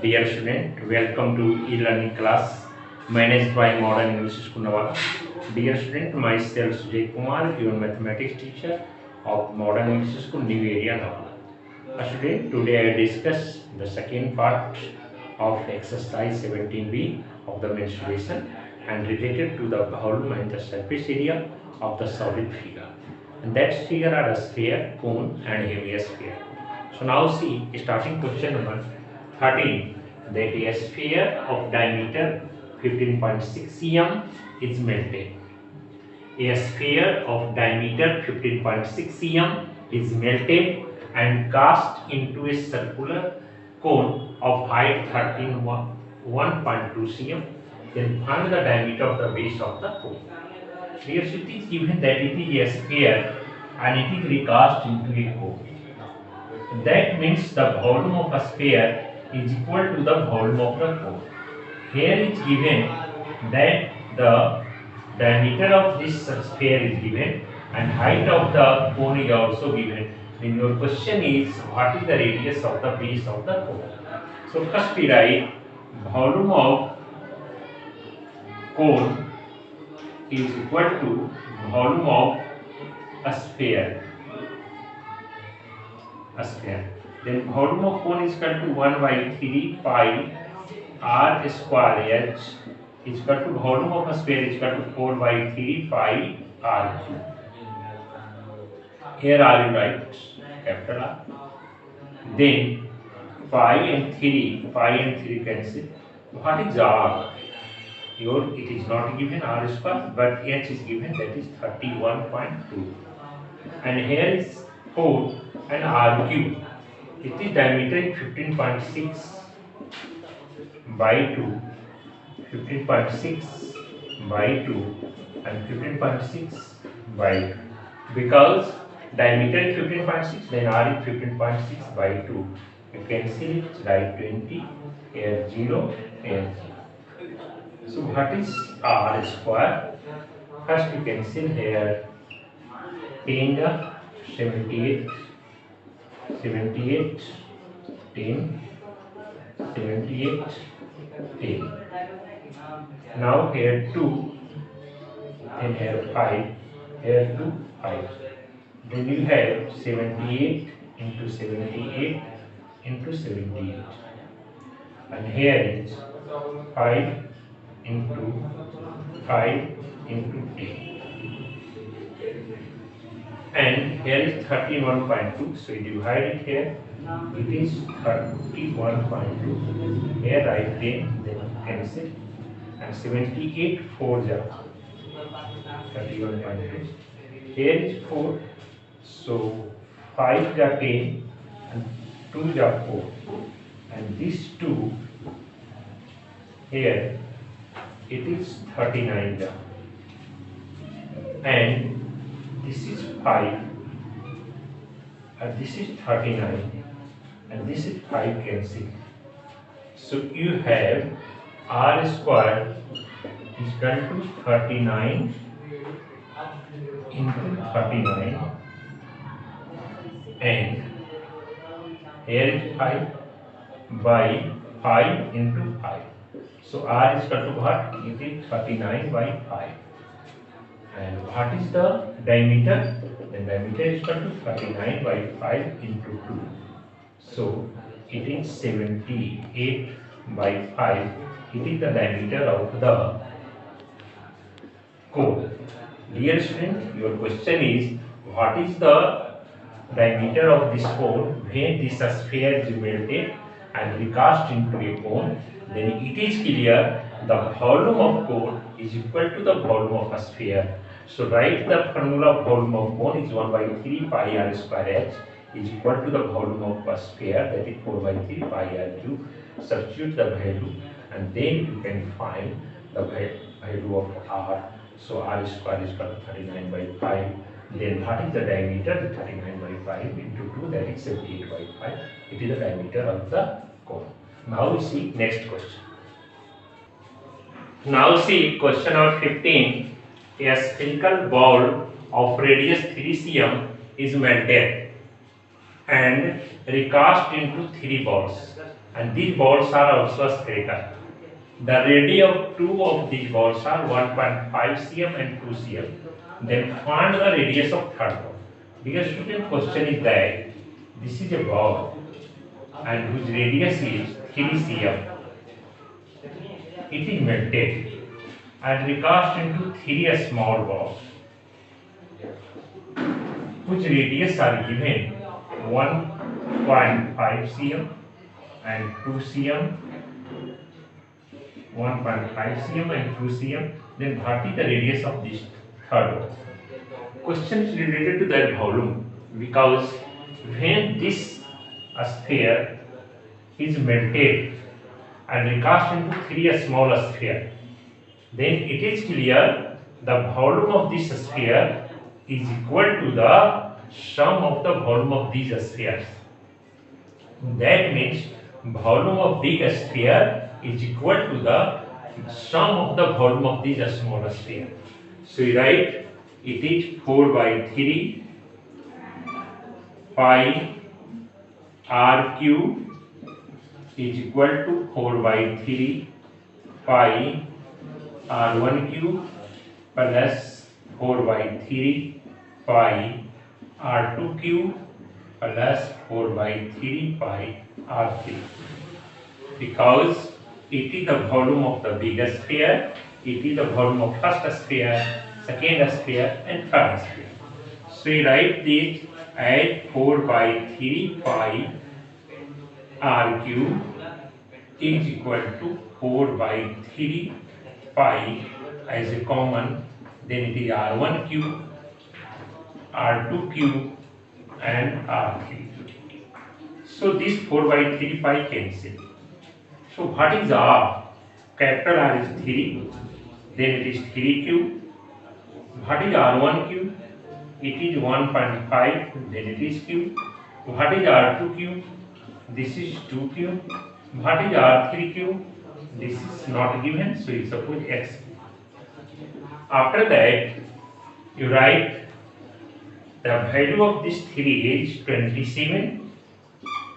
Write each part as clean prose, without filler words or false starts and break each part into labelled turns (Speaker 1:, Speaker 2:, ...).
Speaker 1: Dear student, welcome to e-learning class managed by Modern English School Nawada. Dear student, myself Sujay Kumar, your mathematics teacher of Modern English School, New Area Nawada. Today I discuss the second part of exercise 17B of the mensuration and related to the volume and the surface area of the solid figure. And that figure are a sphere, cone and hemisphere. So now see, starting question number 13, that a sphere of diameter 15.6 cm is melted. A sphere of diameter 15.6 cm is melted and cast into a circular cone of height 1.2 cm. Then find the diameter of the base of the cone. Here it is given that it is a sphere and it is recast into a cone. That means the volume of a sphere is equal to the volume of the cone. Here is given that the diameter of this sphere is given and height of the cone is also given. Then your question is, what is the radius of the base of the cone? So first we write volume of cone is equal to volume of a sphere. Then volume of cone is equal to 1 by 3 pi r square h is equal to volume of a sphere is equal to 4 by 3 pi r cube. Here r you write capital R. Then pi and 3 cancel. What is r? It is not given r square, but h is given, that is 31.2. And here is 4 and r cube. It is diameter 15.6 by 2, 15.6 by 2 and 15.6 by 2. Because diameter is 15.6, then r is 15.6 by 2. You cancel it, write 20, here 0, here 0. So what is r square? First you cancel here 10 the 78, 10, 78, 10. Now here 2, then here 5, here 2, 5. Then you have 78 into 78 into 78. And here is 5 into 5 into 10. And here is 31.2, so you divide it here, it is 31.2. Here write 10, then cancel, and 78 4 ja 31.2. Here is 4, so 5 ja 10 and 2 ja 4, and this 2 here it is 39 ja, and this is 5 and this is 39 and this is 5 cancel. So you have r square is equal to 39 into 39 and here is 5 by 5 into 5. So r is equal to what? It is 39 by 5. And what is the diameter? The diameter is equal to 39 by 5 into 2. So it is 78 by 5. It is the diameter of the cone. Dear student, your question is, what is the diameter of this cone when this sphere is melted and recast into a cone? Then it is clear the volume of cone is equal to the volume of a sphere. So write the formula of volume of cone is 1 by 3 pi r square h is equal to the volume of a sphere, that is 4 by 3 pi r cube. Substitute the value and then you can find the value of r. So r square is equal to 39 by 5. Then what is the diameter? 39 by 5 into 2, that is 78 by 5. It is the diameter of the cone. Now we see next question. Now see question number 15. A spherical ball of radius 3 cm is melted. and recast into 3 balls, and these balls are also spherical. The radii of 2 of these balls are 1.5 cm and 2 cm. Then find the radius of third ball. Because student question is that this is a ball and whose radius is 3 cm. It is melted and recast into 3 small balls whose radius are given 1.5 cm and 2 cm, 1.5 cm and 2 cm. Then what is the radius of this third ball? Question is related to that volume, because when this sphere is melted and recast into 3 small sphere, then it is clear the volume of this sphere is equal to the sum of the volume of these spheres. That means volume of big sphere is equal to the sum of the volume of these small sphere. So you write it is 4 by 3 pi r cube is equal to 4 by 3 pi r1 cube plus 4 by 3 pi r2 cube plus 4 by 3 pi r3. Because it is the volume of the big sphere, it is the volume of first sphere, second sphere and third sphere. So we write this as 4 by 3 pi r cube is equal to 4 by 3 pi as a common, then it is r1 cube, r2 cube and r3. So this 4 by 3 pi cancel. So what is r? Capital R is 3, then it is 3 cube. What is r1 cube? It is 1.5, then it is cube. What is r2 cube? This is 2 cube. What is r3 cube? This is not given, so you suppose x. After that, you write the value of this 3 is 27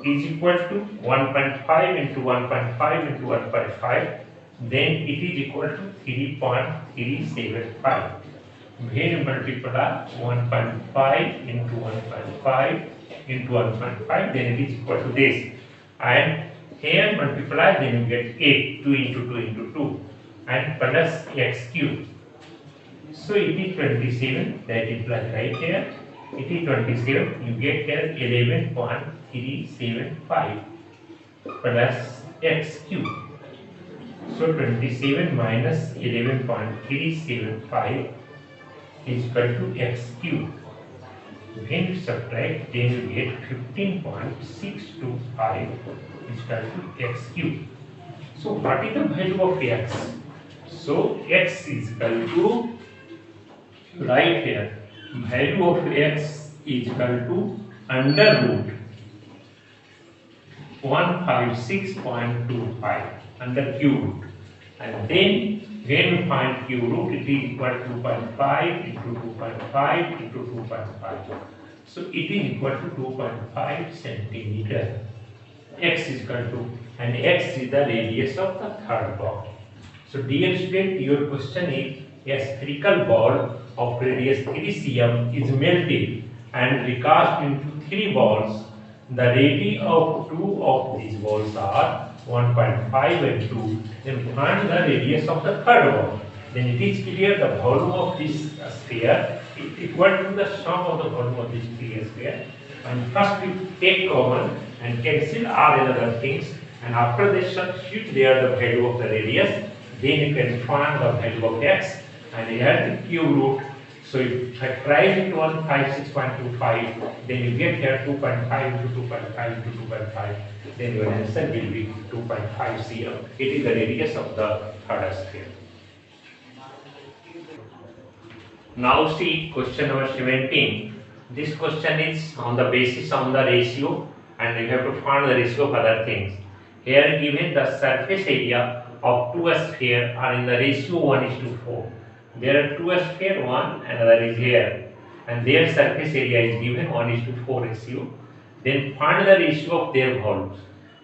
Speaker 1: is equal to 1.5 into 1.5 into 1.5, then it is equal to 3.375. When you multiply 1.5 into 1.5 into 1.5, then it is equal to this. And here multiply, then you get 8, 2 into 2 into 2 and plus x cube. So it is 27, that implies right here. It is 27, you get here 11.375 plus x cube. So 27 minus 11.375 is equal to x cube. When you subtract, then you get 15.625 is equal to x cube. So what is the value of x? So x is equal to, right here, value of x is equal to under root 156.25 under cube root, and then when we find cube root, it is equal to 2.5 into 2.5 into 2.5. So it is equal to 2.5 centimeter. X is equal to, and x is the radius of the third ball. So dear student, your question is, a spherical ball of radius 3 cm is melted and recast into 3 balls. The radii of 2 of these balls are 1.5 and 2. Then find the radius of the third ball. Then it is clear the volume of this sphere is equal to the sum of the volume of this sphere. And first we take common and cancel all other things, and after they substitute there the value of the radius, then you can find the value of x and add the cube root. So if factorize it 156.25, then you get here 2.5 into 2.5 into 2.5, then your answer will be 2.5 cm. It is the radius of the third sphere. Now see question number 17. This question is on the basis on the ratio, and you have to find the ratio of other things. Here given the surface area of two spheres are in the ratio 1:4. There are two spheres, one another is here, and their surface area is given 1:4 ratio. Then find the ratio of their volumes.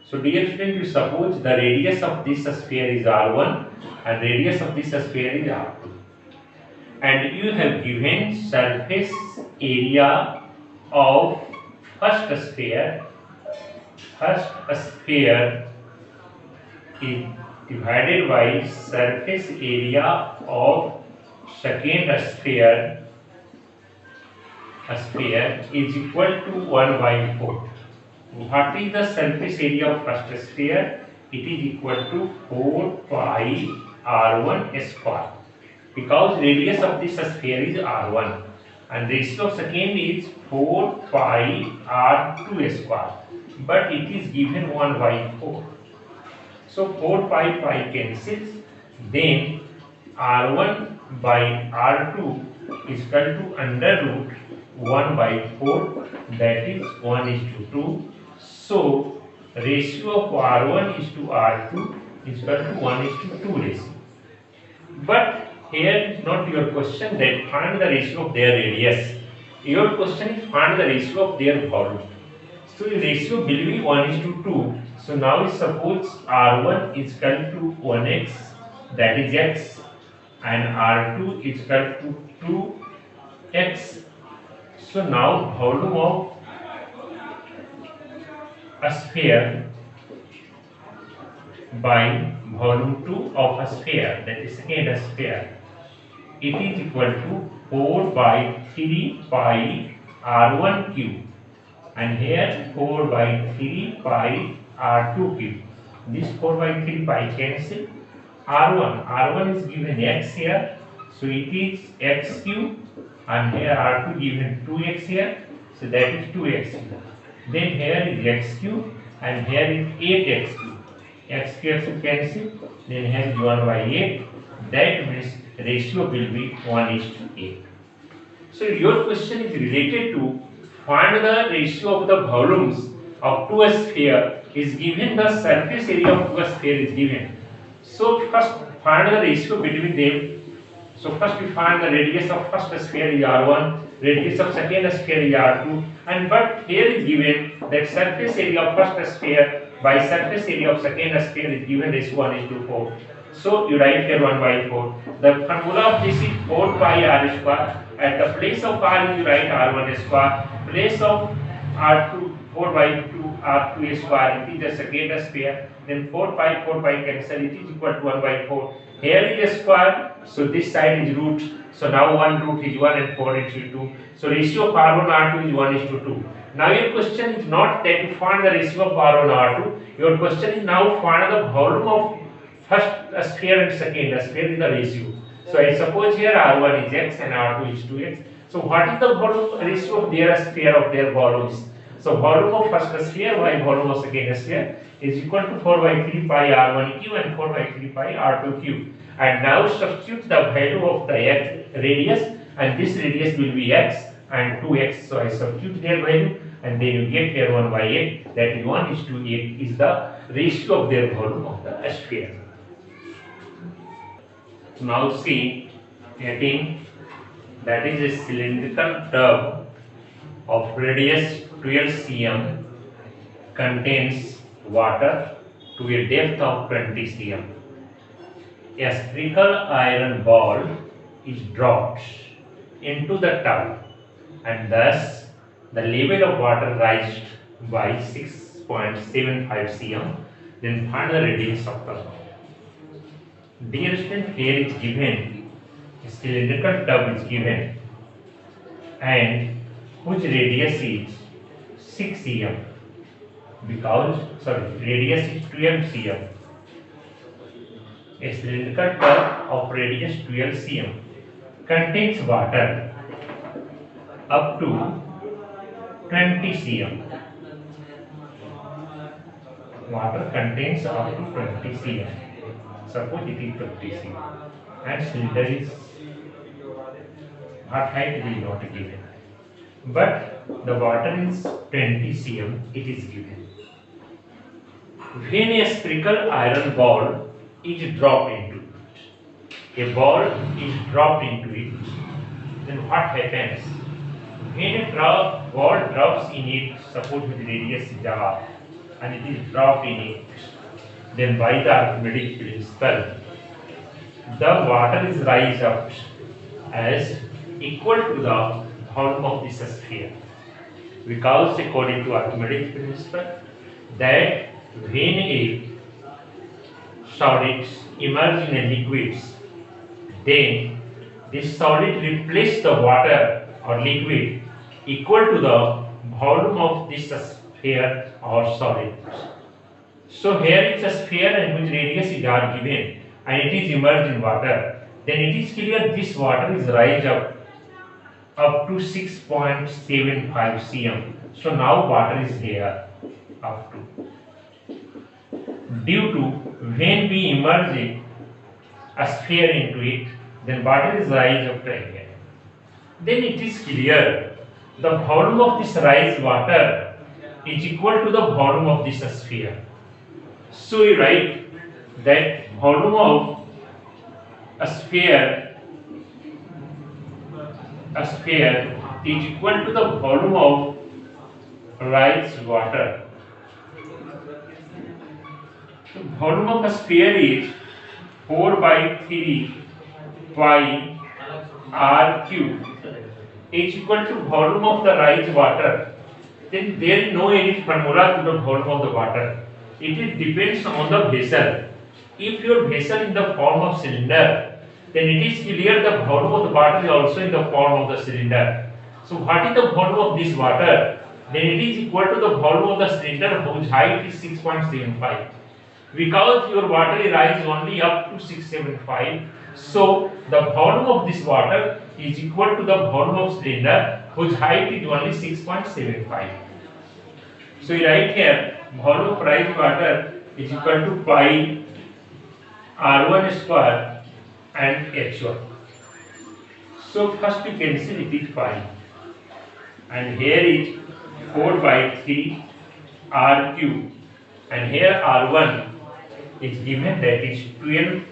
Speaker 1: So dear student, you suppose the radius of this sphere is R1 and radius of this sphere is R2. And you have given surface area of first sphere. First sphere is divided by surface area of second sphere is equal to 1 by 4. What is the surface area of first sphere? It is equal to 4 pi r1 square, because radius of this sphere is r1 and ratio of second is 4 pi r2 square, but it is given 1 by 4. So 4 pi cancels, then r1 by r2 is equal to under root 1 by 4, that is 1:2. So ratio of r1 is to r2 is equal to 1:2 ratio. But here is not your question that find the ratio of their radius. Your question is find the ratio of their volume. So the ratio will be 1:2. So now suppose r1 is equal to 1x, that is x, and r2 is equal to 2x. So now volume of a sphere by volume 2 of a sphere, that is second sphere, it is equal to 4 by 3 pi r1 cube, and here 4 by 3 pi r2 cube. This 4 by 3 pi cancel. R1 is given x here, so it is x cube, and here r2 given 2x here, so that is 2x cube. Then here is x cube and here is 8x cube. X cube cancel, then here is 1 by 8, that means ratio will be 1:8. So your question is related to find the ratio of the volumes of two sphere is given, the surface area of two sphere is given. So first find the ratio between them. So first we find the radius of first sphere is r1, radius of second sphere is r2, and but here is given that surface area of first sphere by surface area of second sphere is given ratio 1:4. So you write here 1 by 4. The formula of this is 4 pi r square. At the place of r you write r1 square. Place of r2 4 by 2 r2 square. It is the second sphere. Then 4 pi cancel. It is equal to 1 by 4. Here is a square. So this side is root. So now 1 root is 1 and 4 is 2. So ratio of r1 r2 is 1:2. Now your question is not that you find the ratio of r1 r2. Your question is now find the volume of first sphere and second sphere is the ratio. So I suppose here r1 is x and r2 is 2x. So what is the volume ratio of their sphere of their volumes? So volume of first sphere by volume of second sphere is equal to 4 by 3 pi r1 cube and 4 by 3 pi r2 cube. And now substitute the value of the x radius, and this radius will be x and 2x. So I substitute their value and then you get here 1 by 8, that is 1:8 is the ratio of their volume of the sphere. Now see 18, that is a cylindrical tub of radius 12 cm contains water to a depth of 20 cm. A spherical iron ball is dropped into the tub and thus the level of water rises by 6.75 cm. Then find the radius of the ball. Dear student, here is given a cylindrical tub is given and whose radius is 6 cm, because radius is 12 cm. A cylindrical tub of radius 12 cm contains water up to 20 cm. Water contains up to 20 cm. Suppose it is 20 cm and cylinder is what height is not given, but the water is 20 cm, it is given. When a spherical iron ball is dropped into it, a ball is dropped into it, then what happens? when a ball drops in it, suppose with radius is r, and it is dropped in it, then by the arithmetic principle, the water is raised up as equal to the volume of this sphere. Because according to arithmetic principle, that when a solids emerge in a liquids, then this solid replaces the water or liquid equal to the volume of this sphere or solid. So here is a sphere and whose radius is r given, and it is immersed in water. Then it is clear this water is raised up to 6.75 cm. So now water is here up to, due to when we immerse a sphere into it, then water is raised up to here. Then it is clear the volume of this raised water is equal to the volume of this sphere. So we write that volume of a sphere is equal to the volume of raised water. The volume of a sphere is 4 by 3 pi r cube is equal to volume of the raised water. Then there is no any formula to the volume of the water. It depends on the vessel. If your vessel in the form of cylinder, then it is clear the volume of the water is also in the form of the cylinder. So what is the volume of this water? Then it is equal to the volume of the cylinder whose height is 6.75. Because your water is rise only up to 675, so the volume of this water is equal to the volume of cylinder whose height is only 6.75. So we write here volume of raised water is equal to pi r1 square and h1. So first we cancel it is pi, and here is 4 by 3 r cube, and here r1 is given, that is 12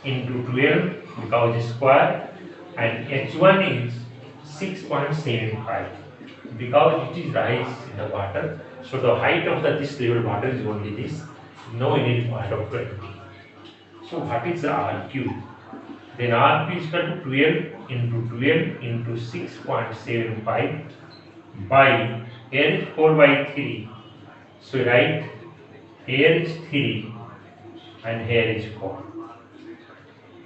Speaker 1: into 12 because it's square, and h1 is 6.75 because it is rise in the water. So the height of this level water is only this, no unit part of 20. So what is the r cube? Then r cube is equal to 12 into 12 into 6.75 by, here is 4 by 3. So write here is 3 and here is 4.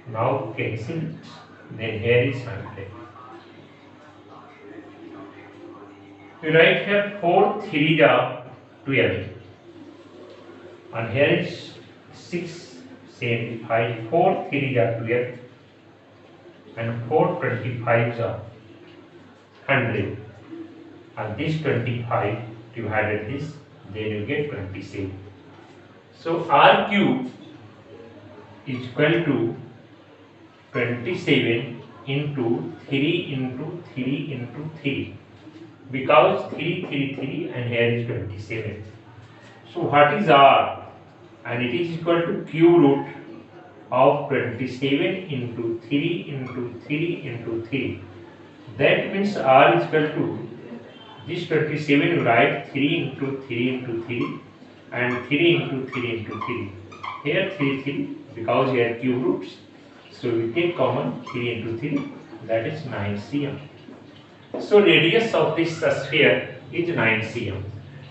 Speaker 1: Now cancel it. Then here is 100. We write here 4 3 are 12, and here is 675. 4 3 are 12, and 4 25 are 100, and this 25 divided this, then you get 27. So r cube is equal to 27 into 3 into 3 into 3, because 3 3 3 and here is 27. So what is r? And it is equal to cube root of 27 into 3 into 3 into 3. That means r is equal to this 27, you write 3 into 3 into 3 and 3 into 3 into 3. Here 3 3 because here cube roots. So we take common 3 into 3, that is 9 cm. So radius of this sphere is 9 cm.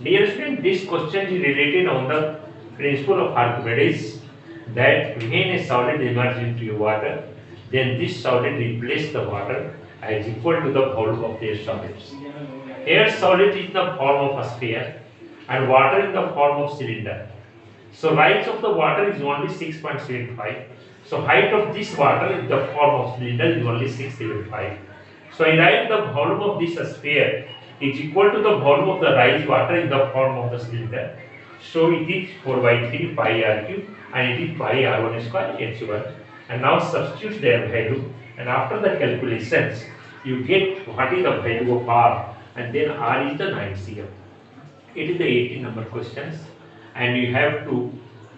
Speaker 1: Dear student, this question is related on the principle of Archimedes, that when a solid emerges into water, then this solid replaces the water as equal to the volume of their solids. Here solid is in the form of a sphere and water in the form of cylinder. So rise of the water is only 6.75. So height of this water in the form of cylinder is only 675. So I write the volume of this sphere is equal to the volume of the rise water in the form of the cylinder. So it is 4 by 3 pi r cube, and it is pi r1 square h1. And now substitute their value, and after the calculations you get what is the value of r, and then r is the 9 cm. It is the 18 number questions, and you have to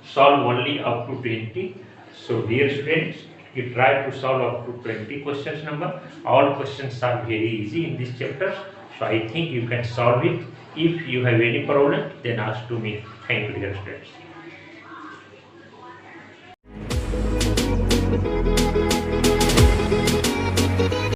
Speaker 1: solve only up to 20. So dear students, you try to solve up to 20 questions number. All questions are very easy in this chapter. So I think you can solve it. If you have any problem, then ask to me. Thank you, dear students.